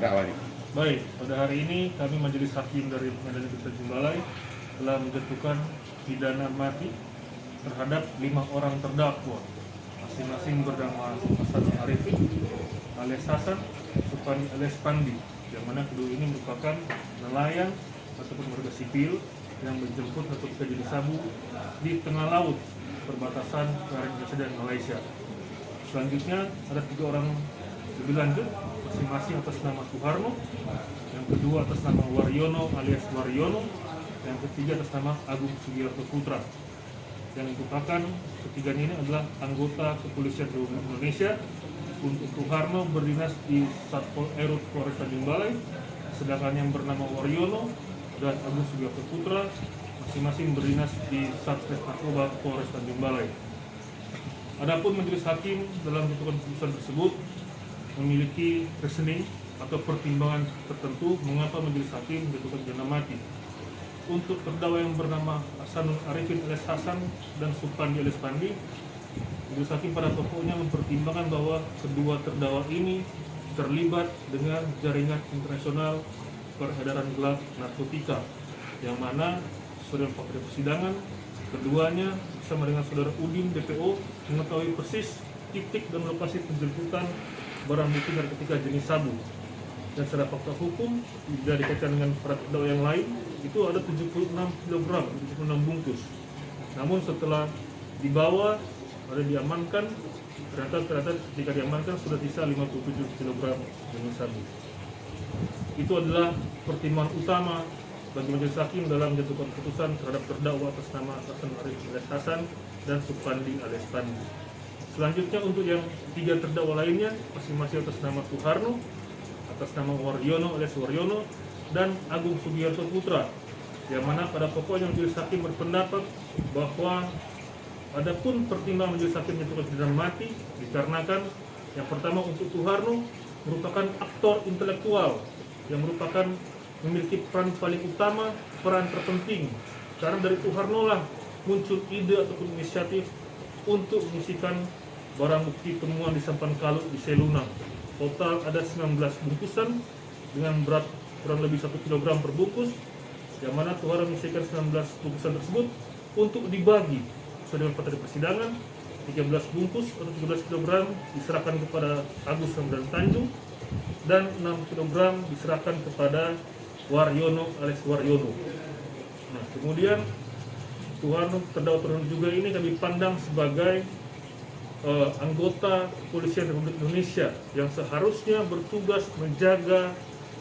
terdakwa ini? Baik, pada hari ini kami Majelis Hakim dari Pengadilan Negeri Tanjung Balai telah menjatuhkan pidana mati terhadap 5 orang terdakwa, masing-masing bernama Hasan Arifin alias Hasan, Supani alias Pandi, yang mana kedua ini merupakan nelayan ataupun warga sipil yang menjemput narkotika jenis sabu di tengah laut perbatasan antara Indonesia dan Malaysia. Selanjutnya ada 3 orang lebih lanjut, masing-masing atas nama Suharno, yang kedua atas nama Waryono alias Waryono, yang ketiga atas nama Agung Sugiarto Putra. Yang merupakan ketiganya ini adalah anggota Kepolisian Republik Indonesia. Untuk Suharno berdinas di Satpol Airut Polres Tanjung Balai, sedangkan yang bernama Waryono dan Agung Sugiarto Putra masing-masing berdinas di Satres Narkoba Polres Tanjung Balai. Adapun Majelis Hakim dalam menentukan keputusan tersebut memiliki reasoning atau pertimbangan tertentu mengapa Majelis Hakim menjatuhkan pidana mati. Untuk terdakwa yang bernama Hasanul Arifin alias Hasan dan Supandi alias Pandi, Majelis Hakim pada pokoknya mempertimbangkan bahwa kedua terdakwa ini terlibat dengan jaringan internasional peredaran gelap narkotika, yang mana sesuai dengan fakta persidangan keduanya bersama dengan saudara Udin DPO mengetahui persis titik dan lokasi penjemputan barang bukti narkotika jenis sabu. Dan secara fakta hukum jika dikaitkan dengan para terdakwa yang lain itu ada 76 kg, 76 bungkus. Namun setelah dibawa ada diamankan, ternyata ketika diamankan sudah sisa 57 kg jenis sabu. Itu adalah pertimbangan utama bagi Majelis Hakim dalam menjatuhkan keputusan terhadap terdakwa atas nama Hasan Arif alias Hasan dan Supandi alias Pandi. Selanjutnya untuk yang 3 terdakwa lainnya masing-masing atas nama Suharno, atas nama Waryono alias Waryono, dan Agung Sugiarto Putra, yang mana pada pokoknya Majelis Hakim berpendapat bahwa adapun pertimbangan Majelis Hakim menjatuhkan pidana mati dikarenakan yang pertama untuk Suharno merupakan aktor intelektual yang merupakan memiliki peran paling utama, peran terpenting, karena dari Suharno lah muncul ide ataupun inisiatif untuk mengisikan barang bukti temuan di Sampan Kalut di Selunang. Total ada 19 bungkusan dengan berat kurang lebih 1 kg per bungkus, yang mana Suharno mengisikan 19 bungkusan tersebut untuk dibagi sesuai dengan fakta di persidangan. 13 bungkus atau 13 kg diserahkan kepada Agus Ramdan Tanjung dan 6 kg diserahkan kepada Waryono alias Waryono. Nah, kemudian Suharno terdakwa juga ini kami pandang sebagai anggota Kepolisian Republik Indonesia yang seharusnya bertugas menjaga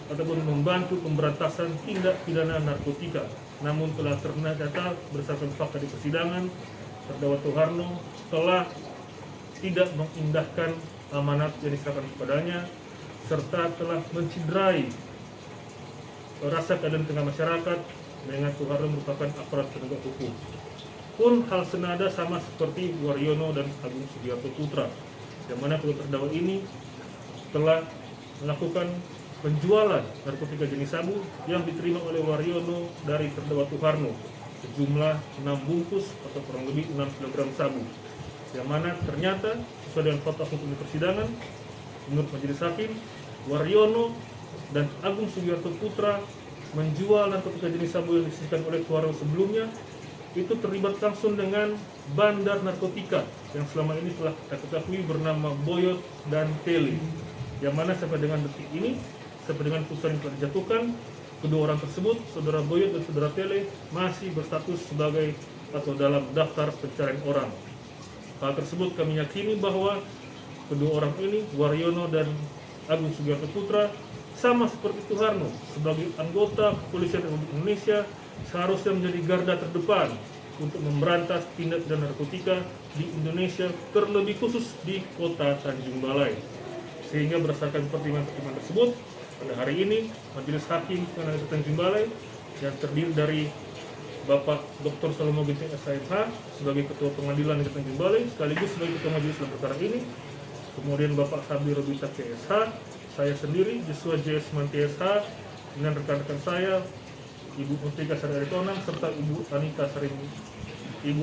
ataupun membantu pemberantasan tindak pidana narkotika. Namun telah ternyata berdasarkan fakta di persidangan, terdakwa Suharno telah tidak mengindahkan amanat yang diserahkan kepadanya serta telah menciderai rasa keadilan tengah masyarakat dengan Suharno merupakan aparat penegak hukum. Pun hal senada sama seperti Waryono dan Agung Sugiarto Putra, yang mana kedua terdakwa ini telah melakukan penjualan narkotika jenis sabu yang diterima oleh Waryono dari terdakwa Suharno sejumlah 6 bungkus atau kurang lebih 6 kg sabu, yang mana ternyata sesuai dengan fakta hukum di persidangan menurut Majelis Hakim, Waryono dan Agung Sugiarto Putra menjual narkotika jenis sabu yang disisihkan oleh Suharno sebelumnya itu terlibat langsung dengan bandar narkotika yang selama ini telah kita ketahui bernama Boyot dan Tele, yang mana sampai dengan detik ini, sampai dengan putusan yang telah dijatuhkan, kedua orang tersebut, saudara Boyot dan saudara Tele, masih berstatus sebagai atau dalam daftar pencarian orang. Hal tersebut kami yakini bahwa kedua orang ini, Waryono dan Agung Sugiarto Putra, sama seperti Suharno sebagai anggota Kepolisian Republik Indonesia seharusnya menjadi garda terdepan untuk memberantas tindak pidana narkotika di Indonesia, terlebih khusus di kota Tanjung Balai. Sehingga berdasarkan pertimbangan-pertimbangan tersebut, pada hari ini Majelis Hakim Pengadilan Negeri Tanjung Balai yang terdiri dari Bapak Dr. Salomo Ginting SIMH sebagai Ketua Pengadilan Negeri Tanjung Balai sekaligus sebagai Ketua Majelis dalam perkara ini, kemudian Bapak Sabdi Robita KSH, saya sendiri Joshua J. Semanti SH dengan rekan-rekan saya Ibu Mustika Sari Aritonang serta Ibu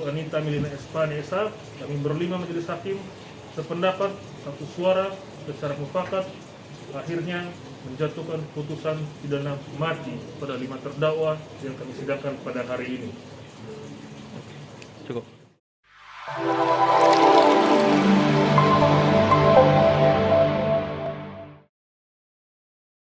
Anita Milina Espani SH, kami berlima Majelis Hakim sependapat satu suara secara mufakat akhirnya menjatuhkan putusan pidana mati pada 5 terdakwa yang kami sidangkan pada hari ini. Cukup.